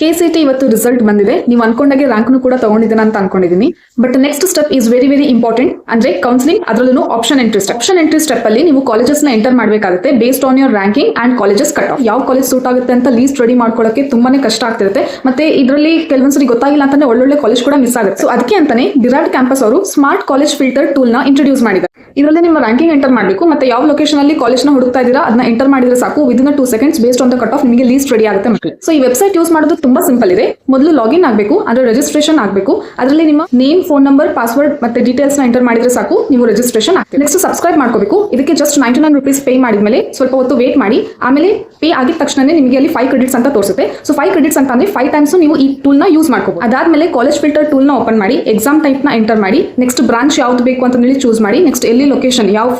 KCT ಇವತ್ತು result ಬಂದಿದೆ. ನೀವು ಅನ್ಕೊಂಡಾಗೆ ರ್ಯಾಂಕ್ನು ಕೂಡ ತಗೊಂಡಿದ್ದೀನ ಅಂತ ಅನ್ಕೊಂಡಿದ್ದೀನಿ. But next step is very very important. ಅಂದ್ರೆ ಕೌನ್ಸಿಲಿಂಗ್, ಅದರಲ್ಲೂ option entry step. Option entry step ಅಲ್ಲಿ ನೀವು ಕಾಲೇಜಸ್ ನ ಎಂಟರ್ ಮಾಡಬೇಕಾಗುತ್ತೆ based on your ranking and colleges cut off. ಯಾವ ಕಾಲೇಜ್ ಸೂಟ್ ಆಗುತ್ತೆ ಅಂತ ಲೀಸ್ಟ್ ರೆಡಿ ಮಾಡ್ಕೊಳ್ಳೋಕೆ ತುಂಬಾನೇ ಕಷ್ಟ ಆಗ್ತಿರುತ್ತೆ. ಮತ್ತೆ ಇದರಲ್ಲಿ ಕೆಲವೊಂದ್ಸರಿ ಗೊತ್ತಾಗಿಲ್ಲ ಅಂತಾನೆ ಒಳ್ಳೊಳ್ಳೆ ಕಾಲೇಜ್ ಕೂಡ ಮಿಸ್ ಆಗುತ್ತೆ. ಸೊ ಅದಕ್ಕೆ ಅಂತಾನೆ ಡಿರೈವ್ಡ್ ಕ್ಯಾಂಪಸ್ ಅವರು ಸ್ಮಾರ್ಟ್ ಕಾಲೇಜ್ ಫಿಲ್ಟರ್ ಟೂಲ್ ನ ಇಂಟ್ರೊಡ್ಯೂಸ್ ಮಾಡಿದ್ದಾರೆ. ಇದರಲ್ಲಿ ನಿಮ್ಮ ರ್ಯಾಂಕಿಂಗ್ ಎಂಟರ್ ಮಾಡಬೇಕು, ಮತ್ತೆ ಯಾವ ಲೊಕೇಶನ್ ಅಲ್ಲಿ ಕಾಲೇಜ್ ನ ಹುಡುಕ್ತಾ ಇದ್ದೀರಾ ಅದನ್ನ ಎಂಟರ್ ಮಾಡಿದ್ರೆ ಸಾಕು. Within 2 seconds based on the cut off ನಿಮಗೆ ಲೀಸ್ಟ್ ರೆಡಿ ಆಗುತ್ತೆ ಮಕ್ಕಳು. ಸೊ ಈ ವೆಬ್ಸೈಟ್ ಯೂಸ್ ಮಾಡೋದು ತುಂಬಾ ಸಿಂಪಲ್ ಇದೆ. ಮೊದಲು ಲಾಗಿನ್ ಆಗಬೇಕು, ಅಂದ್ರೆ ರಿಜಿಸ್ಟ್ರೇಷನ್ ಆಗಬೇಕು. ಅದರಲ್ಲಿ ನಿಮ್ಮ ನೇಮ್, ಫೋನ್ ನಂಬರ್, ಪಾಸ್ವರ್ಡ್ ಮತ್ತೆ ಡೀಟೇಲ್ಸ್ ನ ಎಂಟರ್ ಮಾಡಿದ್ರೆ ಸಾಕು, ನೀವು ರಿಜಿಸ್ಟ್ರೇಷನ್ ಆಗ್ತದೆ. ನೆಕ್ಸ್ಟ್ ಸಬ್ಸ್ಕ್ರೈಬ್ ಮಾಡ್ಕೋಬೇಕು. ಇದಕ್ಕೆ ಜಸ್ಟ್ 99 rupees ಪೇ ಮಾಡಿದ್ಮೇಲೆ ಸ್ವಲ್ಪ ಹೊತ್ತು ವೇಟ್ ಮಾಡಿ. ಆಮೇಲೆ ಪೇ ಆಗಿದ ತಕ್ಷಣ ನಿಮಗೆ ಅಲ್ಲಿ 5 credits ಅಂತ ತೋರಿಸುತ್ತೆ. ಸೊ 5 credits ಅಂತ ಅಂದ್ರೆ 5 times ನೀವು ಈ ಟೂಲ್ ನ ಯೂಸ್ ಮಾಡ್ಕೋಬಹುದು. ಅದಾದ್ಮೇಲೆ ಕಾಲೇಜ್ ಫಿಲ್ಟರ್ ಟೂಲ್ ನ ಓಪನ್ ಮಾಡಿ, ಎಕ್ಸಾಮ್ ಟೈಪ್ ನ ಎಂಟರ್ ಮಾಡಿ, ನೆಕ್ಸ್ಟ್ ಬ್ರಾಂಚ್ ಯಾವ್ದು ಬೇಕು ಅಂತ ಹೇಳಿ ಚೂಸ್ ಮಾಡಿ, ನೆಕ್ಸ್ಟ್ ಎಲ್ಲಿ ಲೊಕೇಶನ್ ಯಾವ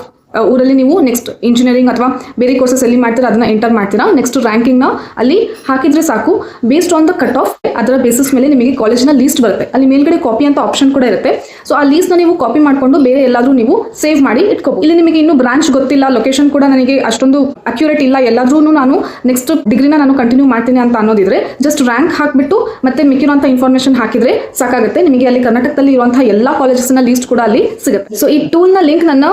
ಊರಲ್ಲಿ ನೀವು ನೆಕ್ಸ್ಟ್ ಇಂಜಿನಿಯರಿಂಗ್ ಅಥವಾ ಬೇರೆ ಕೋರ್ಸಸ್ ಎಲ್ಲಿ ಮಾಡ್ತೀರಾ ಅದನ್ನ ಎಂಟರ್ ಮಾಡ್ತೀರಾ. ನೆಕ್ಸ್ಟ್ ರ್ಯಾಂಕಿಂಗ್ ನ ಅಲ್ಲಿ ಹಾಕಿದ್ರೆ ಸಾಕು. Based on the cut off ಅದರ ಬೇಸಿಸ್ ಮೇಲೆ ನಿಮಗೆ ಕಾಲೇಜಿನ ಲೀಸ್ಟ್ ಬರುತ್ತೆ. ಅಲ್ಲಿ ಮೇಲ್ಗಡೆ ಕಾಪಿ ಅಂತ ಆಪ್ಷನ್ ಕೂಡ ಇರುತ್ತೆ. ಸೊ ಆ ಲೀಸ್ಟ್ ನ ನೀವು ಕಾಪಿ ಮಾಡ್ಕೊಂಡು ಬೇರೆ ಎಲ್ಲಾದ್ರೂ ನೀವು ಸೇವ್ ಮಾಡಿ ಇಟ್ಕೋಬಹುದು. ಇಲ್ಲಿ ನಿಮಗೆ ಇನ್ನೂ ಬ್ರಾಂಚ್ ಗೊತ್ತಿಲ್ಲ, ಲೊಕೇಶನ್ ಕೂಡ ನನಗೆ ಅಷ್ಟೊಂದು ಅಕ್ಯುರೇಟ್ ಇಲ್ಲ, ಎಲ್ಲಾದ್ರೂ ನಾನು ನೆಕ್ಸ್ಟ್ ಡಿಗ್ರಿನ ನಾನು ಕಂಟಿನ್ಯೂ ಮಾಡ್ತೀನಿ ಅಂತ ಅನ್ನೋದಿದ್ರೆ ಜಸ್ಟ್ ರ್ಯಾಂಕ್ ಹಾಕ್ಬಿಟ್ಟು ಮತ್ತೆ ಮಿಕ್ಕಿರುವಂತಹ ಇನ್ಫಾರ್ಮೇಶನ್ ಹಾಕಿದ್ರೆ ಸಾಕಾಗುತ್ತೆ. ನಿಮಗೆ ಅಲ್ಲಿ ಕರ್ನಾಟಕದಲ್ಲಿ ಇರುವಂತಹ ಎಲ್ಲಾ ಕಾಲೇಜಸ್ ನ ಲೀಸ್ಟ್ ಕೂಡ ಅಲ್ಲಿ ಸಿಗುತ್ತೆ. ಸೊ ಈ ಟೂಲ್ ನ ಲಿಂಕ್ ನನ್ನ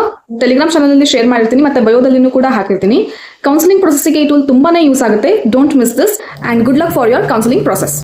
ಟೆಲಿಗ್ರಾಮ್ ಚಾನಲ್ ಅಲ್ಲಿ ಶೇರ್ ಮಾಡಿರ್ತೀನಿ, ಮತ್ತೆ ಬಯೋದಲ್ಲಿನೂ ಕೂಡ ಹಾಕಿರ್ತೀನಿ. ಕೌನ್ಸಿಲಿಂಗ್ ಪ್ರೊಸೆಸ್ಗೆ ಈ ಟೂಲ್ ತುಂಬಾನೇ ಯೂಸ್ ಆಗುತ್ತೆ. Don't miss this and good luck for your counselling process.